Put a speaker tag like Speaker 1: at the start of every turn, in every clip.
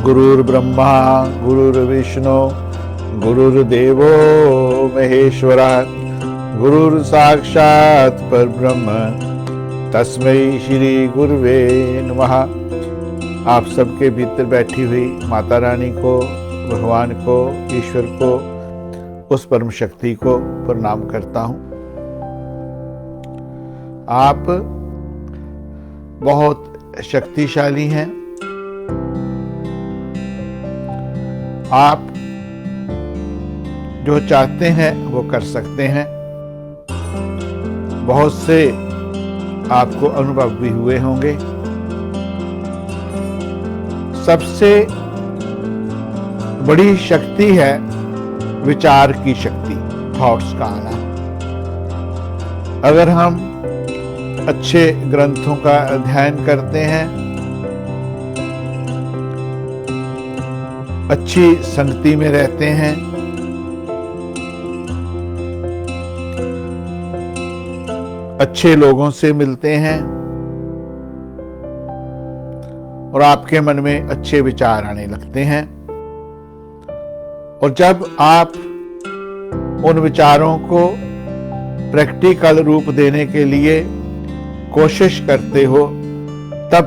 Speaker 1: गुरुर्ब्रह्मा गुरुर्विष्णु गुरुर्देवो महेश्वरः गुरुर्साक्षात् परब्रह्म तस्मै श्री गुरुवे नमः। आप सबके भीतर बैठी हुई माता रानी को, भगवान को, ईश्वर को, उस परम शक्ति को प्रणाम करता हूँ। आप बहुत शक्तिशाली हैं। आप जो चाहते हैं वो कर सकते हैं। बहुत से आपको अनुभव भी हुए होंगे। सबसे बड़ी शक्ति है विचार की शक्ति, थॉट्स का आना। अगर हम अच्छे ग्रंथों का अध्ययन करते हैं, अच्छी संगति में रहते हैं, अच्छे लोगों से मिलते हैं और आपके मन में अच्छे विचार आने लगते हैं, और जब आप उन विचारों को प्रैक्टिकल रूप देने के लिए कोशिश करते हो, तब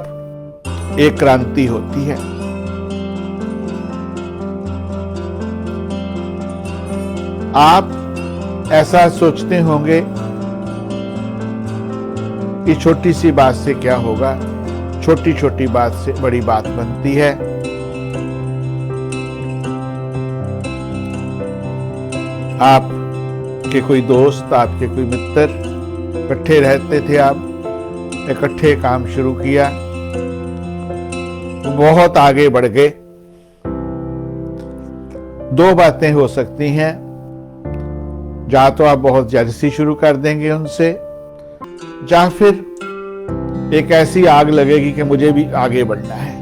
Speaker 1: एक क्रांति होती है। आप ऐसा सोचते होंगे कि छोटी सी बात से क्या होगा, छोटी छोटी बात से बड़ी बात बनती है। आपके कोई दोस्त, आपके कोई मित्र इकट्ठे रहते थे, आप इकट्ठे काम शुरू किया, बहुत आगे बढ़ गए। दो बातें हो सकती हैं, या तो आप बहुत जेलसी शुरू कर देंगे उनसे, या फिर एक ऐसी आग लगेगी कि मुझे भी आगे बढ़ना है।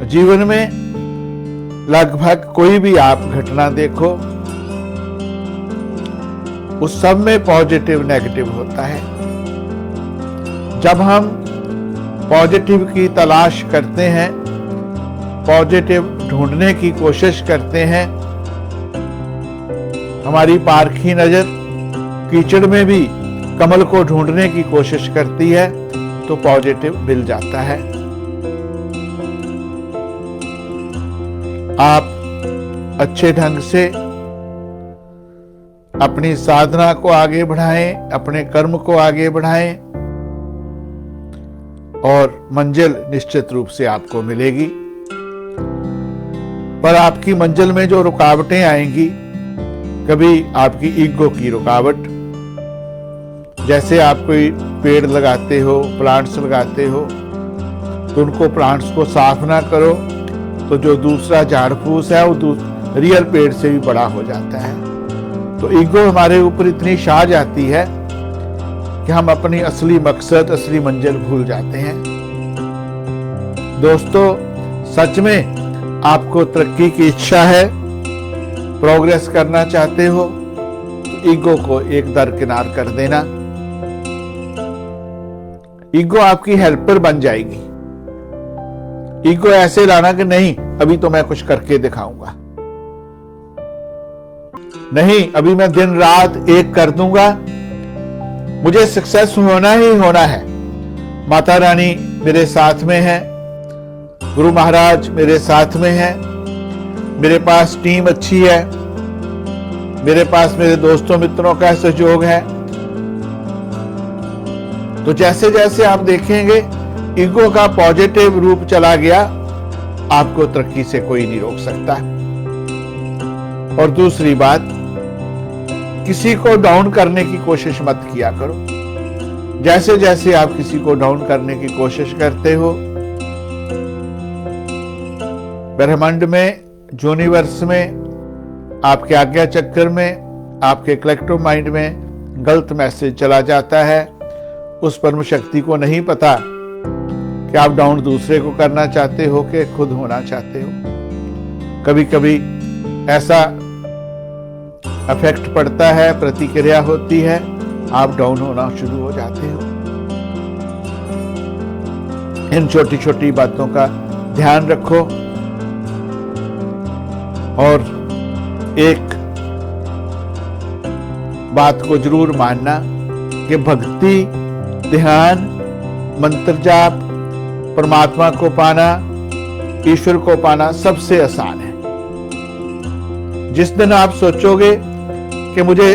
Speaker 1: जीवन में लगभग कोई भी आप घटना देखो, उस सब में पॉजिटिव नेगेटिव होता है। जब हम पॉजिटिव की तलाश करते हैं, पॉजिटिव ढूंढने की कोशिश करते हैं, हमारी पारखी नजर कीचड़ में भी कमल को ढूंढने की कोशिश करती है, तो पॉजिटिव मिल जाता है। आप अच्छे ढंग से अपनी साधना को आगे बढ़ाएं, अपने कर्म को आगे बढ़ाएं, और मंजिल निश्चित रूप से आपको मिलेगी। पर आपकी मंजिल में जो रुकावटें आएंगी, कभी आपकी ईगो की रुकावट, जैसे आप कोई पेड़ लगाते हो, प्लांट्स लगाते हो, तो उनको प्लांट्स को साफ ना करो तो जो दूसरा झाड़ फूस है वो रियल पेड़ से भी बड़ा हो जाता है। तो ईगो हमारे ऊपर इतनी छा जाती है कि हम अपनी असली मकसद, असली मंजिल भूल जाते हैं। दोस्तों, सच में आपको तरक्की की इच्छा है, प्रोग्रेस करना चाहते हो, तो ईगो को एक दरकिनार कर देना। ईगो आपकी हेल्पर बन जाएगी। ईगो ऐसे लाना कि नहीं, अभी तो मैं कुछ करके दिखाऊंगा, नहीं अभी मैं दिन रात एक कर दूंगा, मुझे सक्सेस होना ही होना है। माता रानी मेरे साथ में है, गुरु महाराज मेरे साथ में है, मेरे पास टीम अच्छी है, मेरे पास मेरे दोस्तों मित्रों का सहयोग है। तो जैसे जैसे आप देखेंगे ईगो का पॉजिटिव रूप चला गया, आपको तरक्की से कोई नहीं रोक सकता। और दूसरी बात, किसी को डाउन करने की कोशिश मत किया करो। जैसे जैसे आप किसी को डाउन करने की कोशिश करते हो, ब्रह्मांड में, यूनिवर्स में, आपके आज्ञा चक्र में, आपके कलेक्टिव माइंड में गलत मैसेज चला जाता है। उस परम शक्ति को नहीं पता कि आप डाउन दूसरे को करना चाहते हो कि खुद होना चाहते हो। कभी कभी ऐसा इफेक्ट पड़ता है, प्रतिक्रिया होती है, आप डाउन होना शुरू हो जाते हो। इन छोटी छोटी बातों का ध्यान रखो और एक बात को जरूर मानना कि भक्ति, ध्यान, मंत्र जाप, परमात्मा को पाना, ईश्वर को पाना सबसे आसान है। जिस दिन आप सोचोगे कि मुझे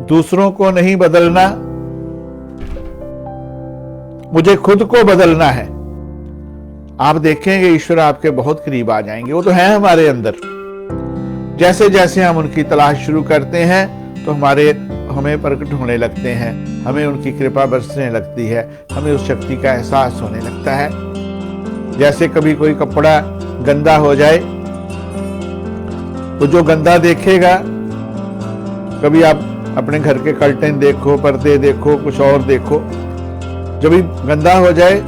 Speaker 1: दूसरों को नहीं बदलना, मुझे खुद को बदलना है, आप देखेंगे ईश्वर आपके बहुत करीब आ जाएंगे। वो तो है हमारे अंदर। जैसे जैसे हम उनकी तलाश शुरू करते हैं तो हमें प्रकट होने लगते हैं, हमें उनकी कृपा बरसने लगती है, हमें उस शक्ति का एहसास होने लगता है। जैसे कभी कोई कपड़ा गंदा हो जाए तो जो गंदा देखेगा, कभी आप अपने घर के कर्टेन देखो, पर्दे देखो, कुछ और देखो, जब भी गंदा हो जाए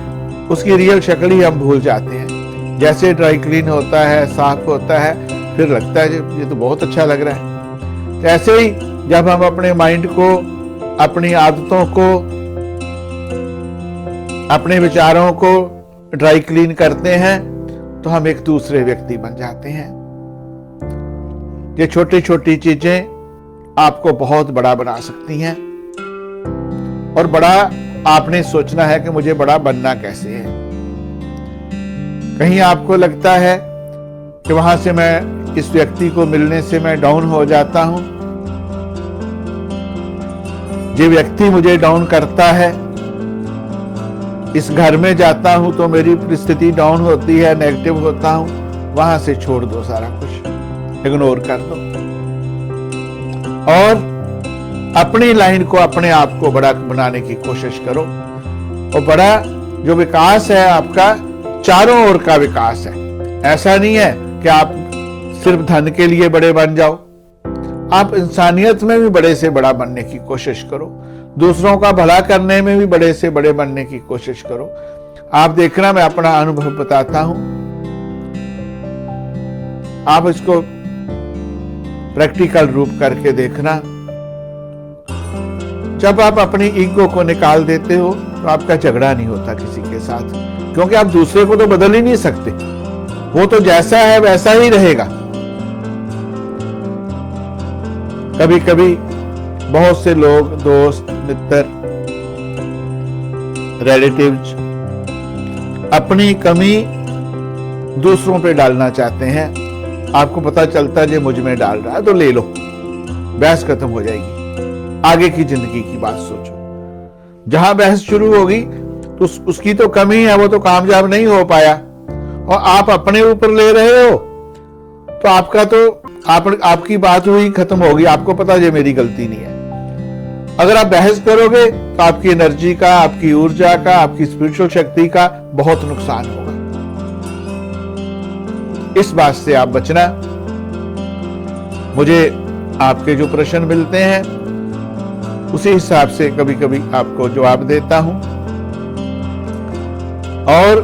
Speaker 1: उसकी रियल शक्ल ही हम भूल जाते हैं। जैसे ड्राई क्लीन होता है, साफ होता है, फिर लगता है ये तो बहुत अच्छा लग रहा है। तो ऐसे ही जब हम अपने माइंड को, अपनी आदतों को, अपने विचारों को ड्राई क्लीन करते हैं तो हम एक दूसरे व्यक्ति बन जाते हैं। ये छोटी छोटी चीजें आपको बहुत बड़ा बना सकती हैं। और बड़ा आपने सोचना है कि मुझे बड़ा बनना कैसे है। कहीं आपको लगता है कि वहां से मैं, इस व्यक्ति को मिलने से मैं डाउन हो जाता हूं, ये व्यक्ति मुझे डाउन करता है, इस घर में जाता हूं तो मेरी परिस्थिति डाउन होती है, नेगेटिव होता हूं, वहां से छोड़ दो, सारा कुछ इग्नोर कर दो और अपनी लाइन को, अपने आप को बड़ा बनाने की कोशिश करो। और बड़ा जो विकास है आपका, चारों ओर का विकास है। ऐसा नहीं है कि आप सिर्फ धन के लिए बड़े बन जाओ, आप इंसानियत में भी बड़े से बड़ा बनने की कोशिश करो, दूसरों का भला करने में भी बड़े से बड़े बनने की कोशिश करो। आप देखना, मैं अपना अनुभव बताता हूं, आप इसको प्रैक्टिकल रूप करके देखना। जब आप अपनी ईगो को निकाल देते हो तो आपका झगड़ा नहीं होता किसी के साथ, क्योंकि आप दूसरे को तो बदल ही नहीं सकते, वो तो जैसा है वैसा ही रहेगा। कभी कभी बहुत से लोग, दोस्त, मित्र, रिलेटिव्स अपनी कमी दूसरों पे डालना चाहते हैं। आपको पता चलता है ये मुझ में डाल रहा है तो ले लो, बहस खत्म हो जाएगी। आगे की जिंदगी की बात सोचो। जहां बहस शुरू होगी तो उसकी तो कमी है, वो तो कामयाब नहीं हो पाया और आप अपने ऊपर ले रहे हो तो आपकी बात हुई, खत्म होगी। आपको पता ये मेरी गलती नहीं है। अगर आप बहस करोगे तो आपकी एनर्जी का, आपकी ऊर्जा का, आपकी स्पिरिचुअल शक्ति का बहुत नुकसान होगा। इस बात से आप बचना। मुझे आपके जो प्रश्न मिलते हैं उसी हिसाब से कभी कभी आपको जवाब देता हूं। और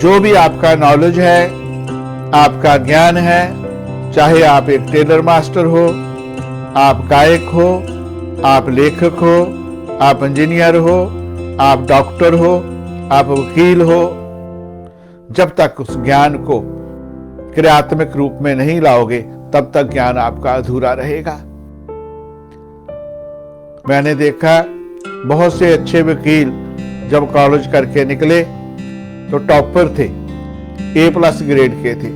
Speaker 1: जो भी आपका नॉलेज है, आपका ज्ञान है, चाहे आप एक टेलर मास्टर हो, आप गायक हो, आप लेखक हो, आप इंजीनियर हो, आप डॉक्टर हो, आप वकील हो, जब तक उस ज्ञान को क्रियात्मक रूप में नहीं लाओगे तब तक ज्ञान आपका अधूरा रहेगा। मैंने देखा बहुत से अच्छे वकील जब कॉलेज करके निकले तो टॉपर थे, A+ ग्रेड के थे,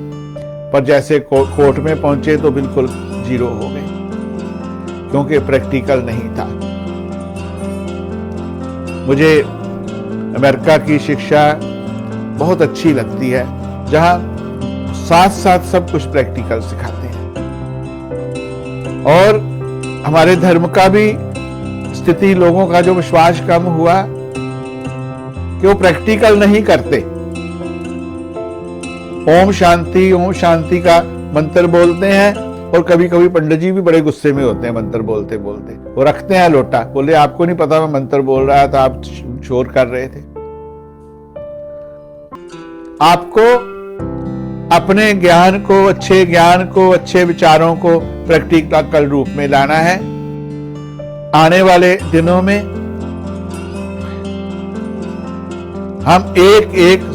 Speaker 1: पर जैसे कोर्ट में पहुंचे तो बिल्कुल 0 हो गए, क्योंकि प्रैक्टिकल नहीं था। मुझे अमेरिका की शिक्षा बहुत अच्छी लगती है, जहां साथ साथ सब कुछ प्रैक्टिकल सिखाते हैं। और हमारे धर्म का भी स्थिति, लोगों का जो विश्वास कम हुआ कि वो प्रैक्टिकल नहीं करते। ओम शांति का मंत्र बोलते हैं और कभी कभी पंडित जी भी बड़े गुस्से में होते हैं मंत्र बोलते बोलते। वो रखते हैं लोटा, बोले आपको नहीं पता मैं मंत्र बोल रहा था, आप शोर कर रहे थे। आपको अपने ज्ञान को, अच्छे ज्ञान को, अच्छे विचारों को प्रैक्टिकल रूप में लाना है। आने वाले दिनों में हम एक एक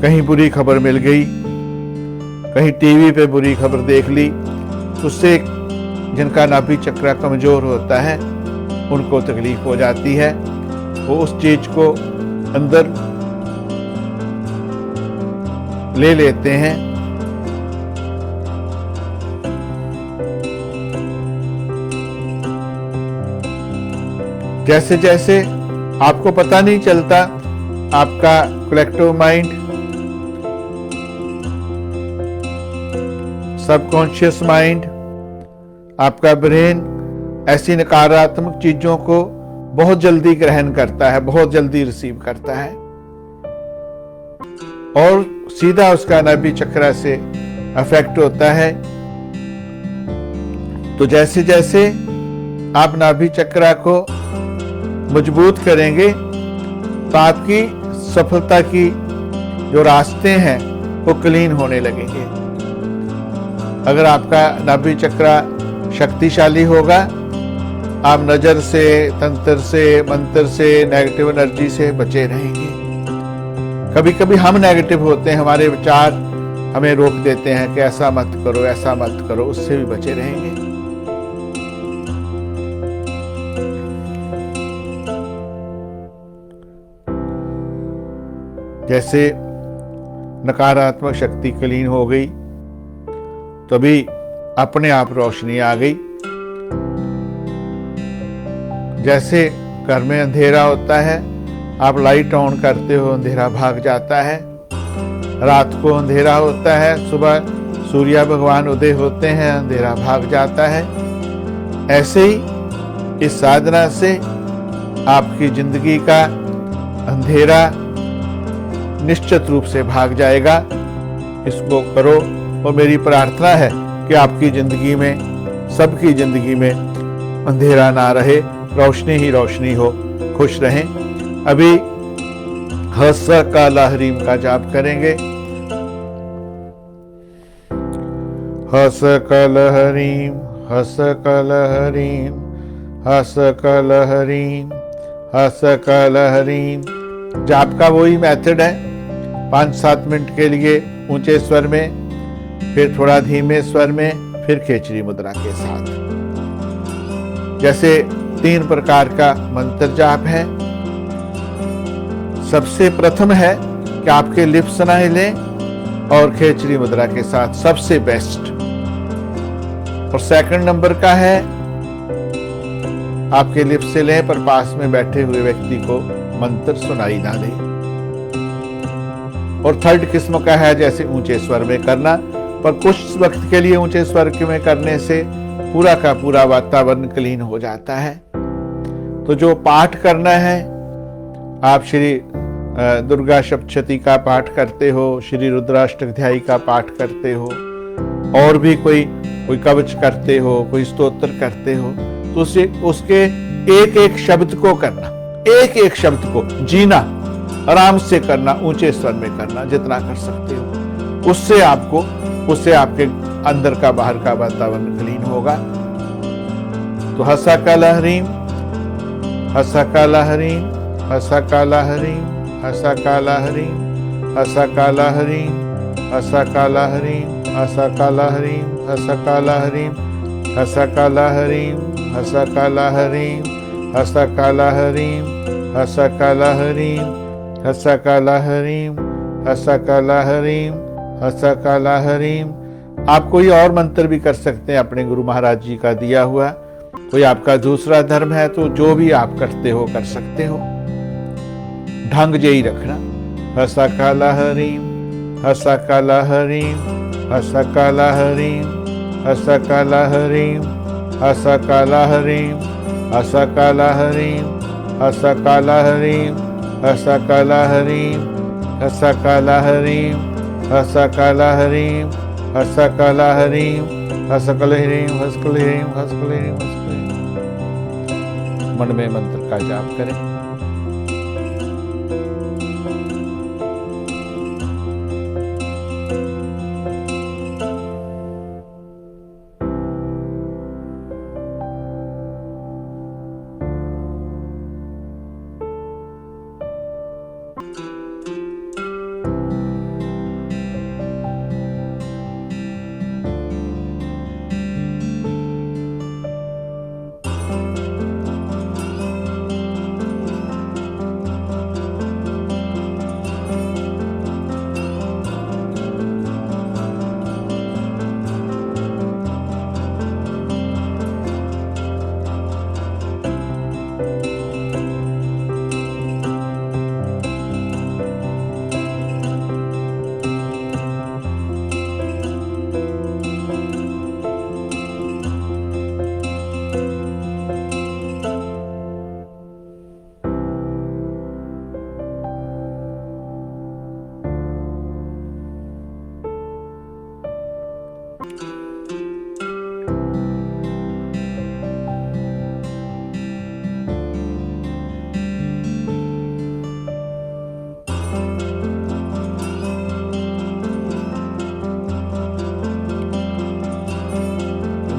Speaker 1: कहीं बुरी खबर मिल गई, कहीं टीवी पे बुरी खबर देख ली, उससे जिनका नाभि चक्र कमजोर होता है उनको तकलीफ हो जाती है। वो उस चीज को अंदर ले लेते हैं। जैसे जैसे आपको पता नहीं चलता, आपका कलेक्टिव माइंड, सबकॉन्शियस माइंड, आपका ब्रेन ऐसी नकारात्मक चीजों को बहुत जल्दी ग्रहण करता है, बहुत जल्दी रिसीव करता है और सीधा उसका नाभि चक्र से अफेक्ट होता है। तो जैसे जैसे आप नाभि चक्र को मजबूत करेंगे तो आपकी सफलता की जो रास्ते हैं वो क्लीन होने लगेंगे। अगर आपका नाभि चक्र शक्तिशाली होगा, आप नजर से, तंत्र से, मंत्र से, नेगेटिव एनर्जी से बचे रहेंगे। कभी कभी हम नेगेटिव होते हैं, हमारे विचार हमें रोक देते हैं कि ऐसा मत करो, ऐसा मत करो, उससे भी बचे रहेंगे। जैसे नकारात्मक शक्ति क्लीन हो गई, तभी अपने आप रोशनी आ गई। जैसे घर में अंधेरा होता है, आप लाइट ऑन करते हो, अंधेरा भाग जाता है। रात को अंधेरा होता है, सुबह सूर्य भगवान उदय होते हैं, अंधेरा भाग जाता है। ऐसे ही इस साधना से आपकी जिंदगी का अंधेरा निश्चित रूप से भाग जाएगा। इसको करो और मेरी प्रार्थना है कि आपकी जिंदगी में, सबकी जिंदगी में अंधेरा ना रहे, रोशनी ही रोशनी हो। खुश रहें। अभी हस काला हरीम का जाप करेंगे। हस कल हरीम, हस कल हरीम, हस कल हरीम, हस कल हरीम। जाप का वही मेथड है, 5-7 मिनट के लिए ऊंचे स्वर में, फिर थोड़ा धीमे स्वर में, फिर खेचरी मुद्रा के साथ। जैसे 3 प्रकार का मंत्र जाप है। सबसे प्रथम है कि आपके लिप्स ना हिलें और खेचरी मुद्रा के साथ, सबसे बेस्ट। और सेकंड नंबर का है आपके लिप्स से लें पर पास में बैठे हुए व्यक्ति को मंत्र सुनाई ना दे। और थर्ड किस्म का है जैसे ऊंचे स्वर में करना, पर कुछ वक्त के लिए ऊंचे स्वर में करने से पूरा का पूरा वातावरण क्लीन हो जाता है। तो जो पाठ करना है, आप श्री दुर्गा सप्तशती का पाठ करते हो, श्री रुद्राष्टक का पाठ करते हो, और भी कोई कवच करते हो, कोई स्तोत्र करते हो, तो उसके एक एक शब्द को करना, एक एक शब्द को जीना, आराम से करना, ऊंचे स्वर में करना, जितना कर सकते हो। उससे आपके अंदर का बाहर का वातावरण क्लीन होगा। तो हसा काला हरीम, हसा काला हरीम, हसा काला हरीम, हसा काला हरीम, हसा काला हरीम, हसा काला हरीम, हसा काला हरीम, हसा काला हरीम, हसा काला हरीम, हसा काला हरीम, हसा काला हरीम, हसा काला हरीम, हसा काला हरीम, हसा काला हरीम, हसा काला हरीम। आप कोई और मंत्र भी कर सकते हैं अपने गुरु महाराज जी का दिया हुआ। कोई आपका दूसरा धर्म है तो जो भी आप करते हो कर सकते हो, ढंग यही रखना। हसा काला हरीम, हसा काला हरीम, हसा काला हरीम, हसा काला हरीम, हसा काला हरीम, हसा काला हरीम, हसा काला हरीम, हसा काला हरीम, हसा काला हरीम, हसा काला हरीम, हसा काला हरीम, हसा काला हरीम, हसा काला हरीम, हसा काला हरीम, हसा काला हरीम। मन में मंत्र का जाप करें।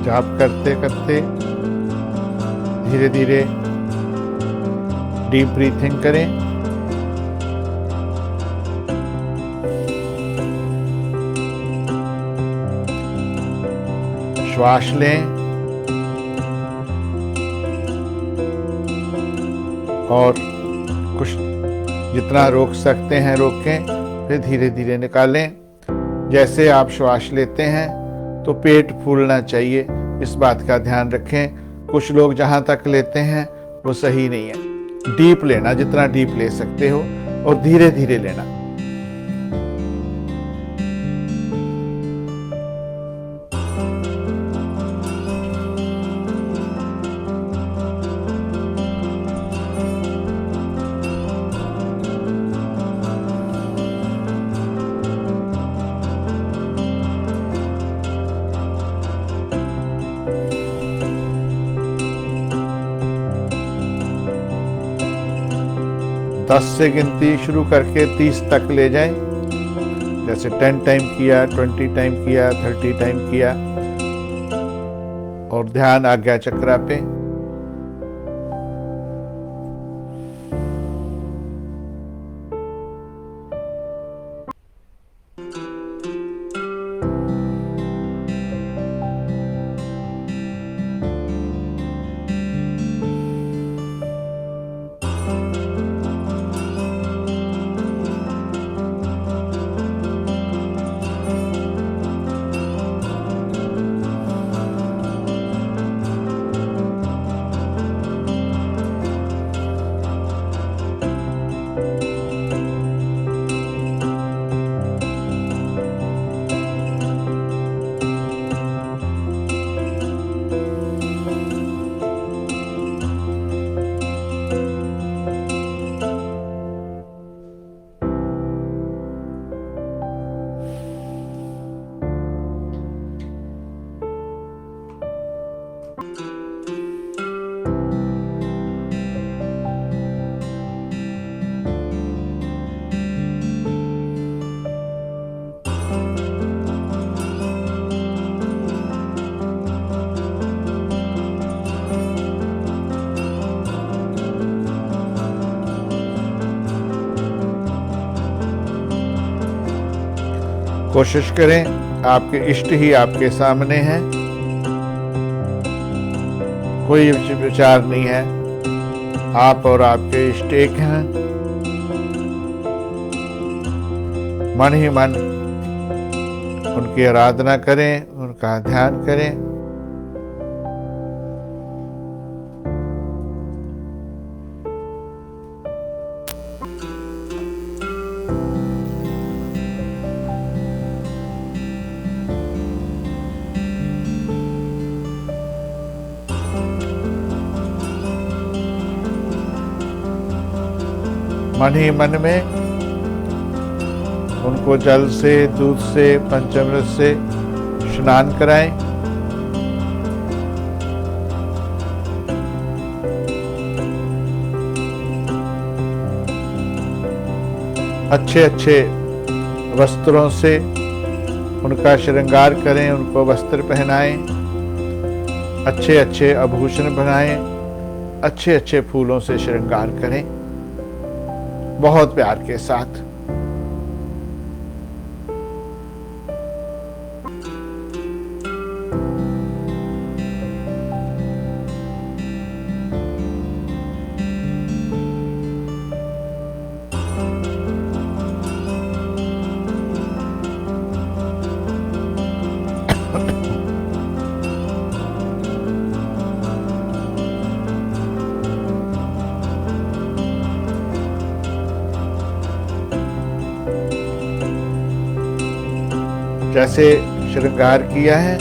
Speaker 1: जाप करते करते धीरे धीरे डीप ब्रीथिंग करें। श्वास लें और कुछ जितना रोक सकते हैं रोकें, फिर धीरे धीरे निकालें। जैसे आप श्वास लेते हैं तो पेट फूलना चाहिए, इस बात का ध्यान रखें। कुछ लोग जहां तक लेते हैं वो सही नहीं है। डीप लेना, जितना डीप ले सकते हो, और धीरे धीरे लेना। दस से गिनती शुरू करके 30 तक ले जाएं। जैसे 10 टाइम किया, 20 टाइम किया, 30 टाइम किया, और ध्यान आज्ञा चक्र पे। कोशिश करें आपके इष्ट ही आपके सामने हैं, कोई विचार नहीं है, आप और आपके इष्ट एक हैं। मन ही मन उनकी आराधना करें, उनका ध्यान करें। मन ही मन में उनको जल से, दूध से, पंचामृत से स्नान कराएं। अच्छे अच्छे वस्त्रों से उनका श्रृंगार करें, उनको वस्त्र पहनाएं, अच्छे अच्छे आभूषण बनाएं, अच्छे अच्छे फूलों से श्रृंगार करें, बहुत प्यार के साथ। जैसे श्रृंगार किया है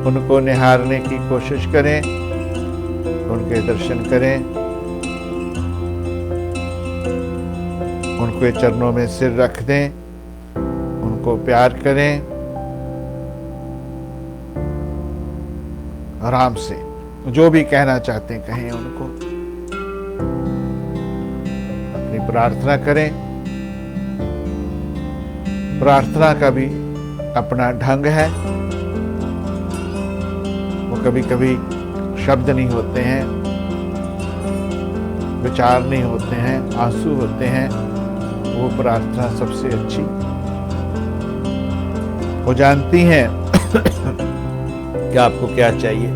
Speaker 1: उनको निहारने की कोशिश करें, उनके दर्शन करें, उनके चरणों में सिर रख दें, उनको प्यार करें, आराम से जो भी कहना चाहते हैं कहें उनको। अपनी प्रार्थना करें। प्रार्थना का भी अपना ढंग है। कभी कभी शब्द नहीं होते हैं, विचार नहीं होते हैं, आंसू होते हैं, वो प्रार्थना सबसे अच्छी। वो जानती हैं कि आपको क्या चाहिए।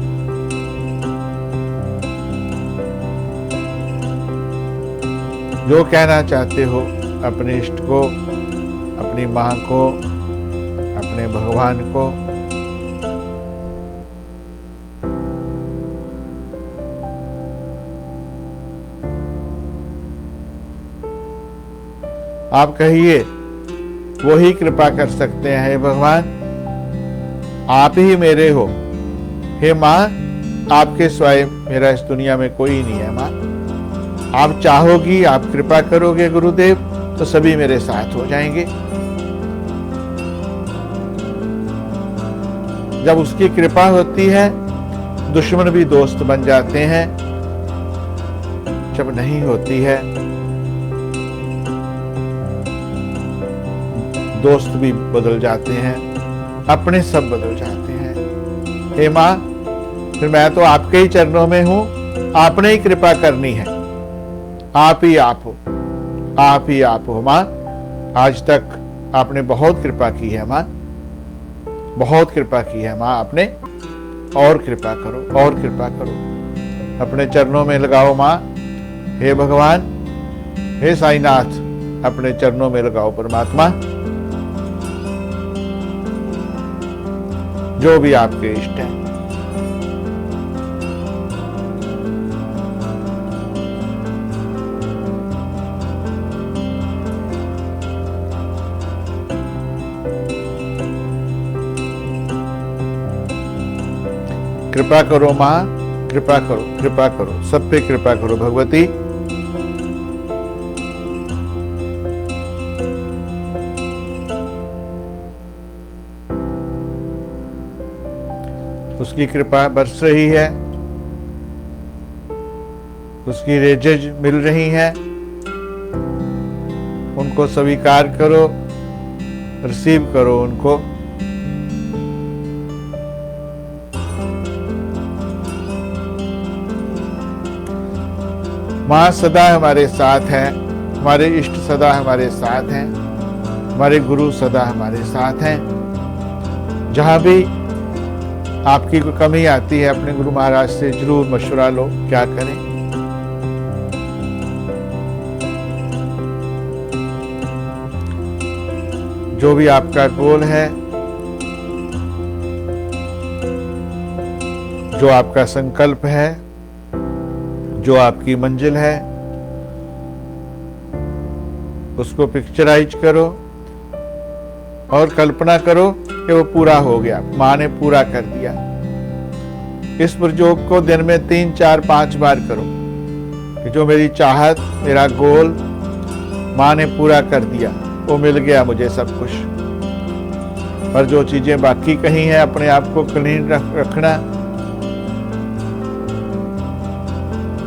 Speaker 1: जो कहना चाहते हो अपने इष्ट को, अपनी मां को, अपने भगवान को, आप कहिए, वो ही कृपा कर सकते हैं। हे भगवान, आप ही मेरे हो। हे मां, आपके सिवाय मेरा इस दुनिया में कोई नहीं है। मां, आप चाहोगी, आप कृपा करोगे गुरुदेव, तो सभी मेरे साथ हो जाएंगे। जब उसकी कृपा होती है, दुश्मन भी दोस्त बन जाते हैं। जब नहीं होती है, दोस्त भी बदल जाते हैं, अपने सब बदल जाते हैं। हे मां, फिर मैं तो आपके ही चरणों में हूं, आपने ही कृपा करनी है। आप ही आप हो, आप ही आप हो। मां, आज तक आपने बहुत कृपा की है मां, बहुत कृपा की है मां आपने। और कृपा करो, और कृपा करो। अपने चरणों में लगाओ मां। हे भगवान, हे साईनाथ, अपने चरणों में लगाओ परमात्मा। जो भी आपके इष्ट है। कृपा करो मां, कृपा करो, कृपा करो, सब पे कृपा करो भगवती। उसकी कृपा बरस रही है, उसकी रेजेज मिल रही हैं। उनको स्वीकार करो, रिसीव करो उनको। मां सदा हमारे साथ है, हमारे इष्ट सदा हमारे साथ हैं, हमारे गुरु सदा हमारे साथ हैं। जहां भी आपकी कोई कमी आती है, अपने गुरु महाराज से जरूर मशवरा लो, क्या करें। जो भी आपका गोल है, जो आपका संकल्प है, जो आपकी मंजिल है, उसको पिक्चराइज करो और कल्पना करो कि वो पूरा हो गया, मां ने पूरा कर दिया। इस प्रयोग को दिन में 3, 4, 5 बार करो कि जो मेरी चाहत, मेरा गोल मां ने पूरा कर दिया, वो मिल गया मुझे सब कुछ। पर जो चीजें बाकी कहीं हैं, अपने आप को क्लीन रखना,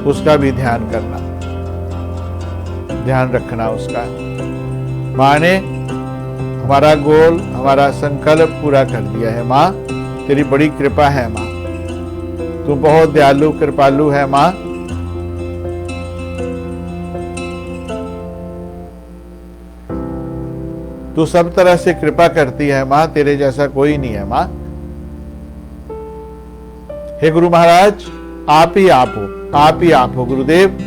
Speaker 1: उसका भी ध्यान करना, ध्यान रखना उसका। मां ने हमारा गोल, हमारा संकल्प पूरा कर दिया है। मां, तेरी बड़ी कृपा है मां, तू बहुत दयालु कृपालु है मां। तू सब तरह से कृपा करती है मां, तेरे जैसा कोई नहीं है मां। हे गुरु महाराज, आप ही आप हो, आप ही आप हो गुरुदेव।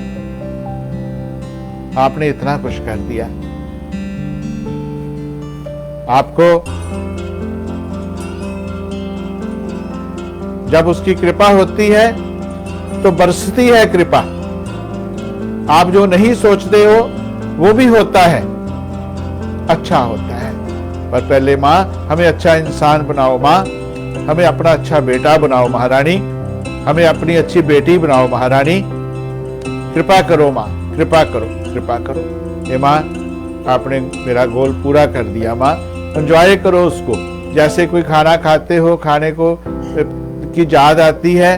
Speaker 1: आपने इतना कुछ कर दिया। आपको जब उसकी कृपा होती है तो बरसती है कृपा। आप जो नहीं सोचते हो वो भी होता है, अच्छा होता है। पर पहले मां, हमें अच्छा इंसान बनाओ मां, हमें अपना अच्छा बेटा बनाओ महारानी, हमें अपनी अच्छी बेटी बनाओ महारानी। कृपा करो मां, कृपा करो, कृपा करो। ये मां, आपने मेरा गोल पूरा कर दिया मां। एंजॉय करो उसको। जैसे कोई खाना खाते हो, खाने को की याद आती है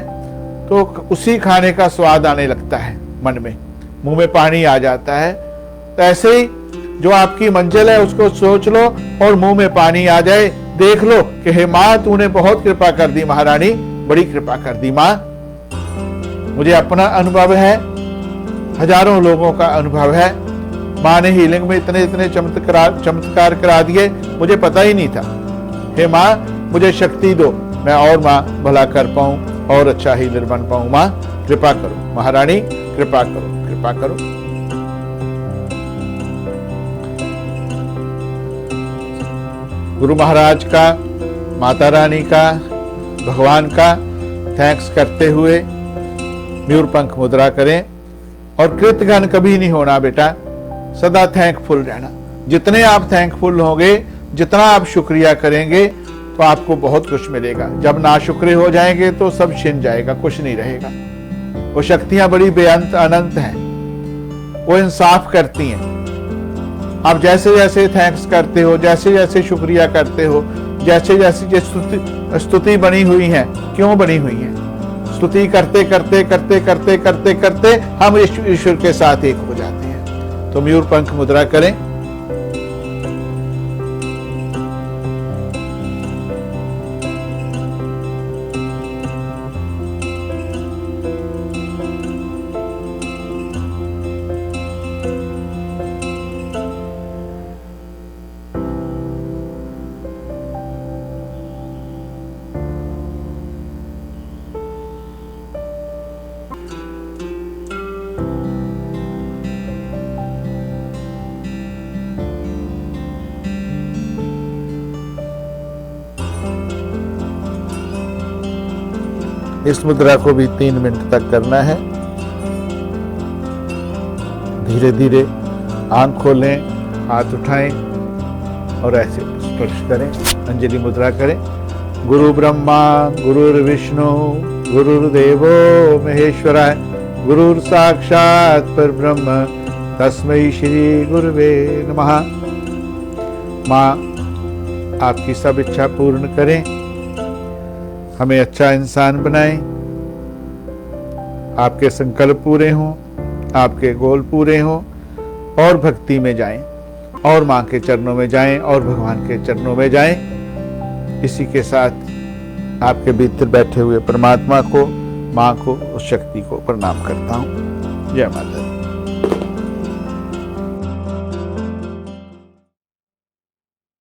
Speaker 1: तो उसी खाने का स्वाद आने लगता है मन में, मुंह में पानी आ जाता है। तो ऐसे ही जो आपकी मंजिल है उसको सोच लो और मुंह में पानी आ जाए। देख लो कि हे मां, तूने बहुत कृपा कर दी महारानी, बड़ी कृपा कर दी माँ। मुझे अपना अनुभव है, हजारों लोगों का अनुभव है। माँ ने हीलिंग में इतने इतने चमत्कार करा दिए, मुझे पता ही नहीं था। हे माँ, मुझे शक्ति दो, मैं और माँ भला कर पाऊं और अच्छा हीलर बन पाऊं। माँ कृपा करो, महारानी कृपा करो, कृपा करो। गुरु महाराज का, माता रानी का, भगवान का थैंक्स करते हुए मयूर पंख मुद्रा करें। और कृतघ्न कभी नहीं होना बेटा, सदा थैंकफुल रहना। जितने आप थैंकफुल होंगे, जितना आप शुक्रिया करेंगे, तो आपको बहुत कुछ मिलेगा। जब नाशुक्रे हो जाएंगे तो सब छिन जाएगा, कुछ नहीं रहेगा। वो शक्तियां बड़ी बेअंत अनंत हैं, वो इंसाफ करती हैं। आप जैसे जैसे थैंक्स करते हो, जैसे जैसे शुक्रिया करते हो, जैसे जैसे स्तुति बनी हुई है, क्यों बनी हुई है? स्तुति करते करते करते करते करते करते हम ईश्वर के साथ एक हो जाते हैं। तो मयूर पंख मुद्रा करें। इस मुद्रा को भी 3 मिनट तक करना है। धीरे धीरे आंख खोलें, हाथ उठाएं और ऐसे स्पर्श करें, अंजलि मुद्रा करें। गुरु ब्रह्मा गुरुर्विष्णु गुरुर्देवो महेश्वराय, गुरुर साक्षात परब्रह्म तस्मै श्री गुरुवे नमः। माँ आपकी सब इच्छा पूर्ण करें, हमें अच्छा इंसान बनाएं, आपके संकल्प पूरे हों, आपके गोल पूरे हों, और भक्ति में जाएं, और माँ के चरणों में जाएं, और भगवान के चरणों में जाएं। इसी के साथ आपके भीतर बैठे हुए परमात्मा को, माँ को, उस शक्ति को प्रणाम करता हूँ। जय माता दी।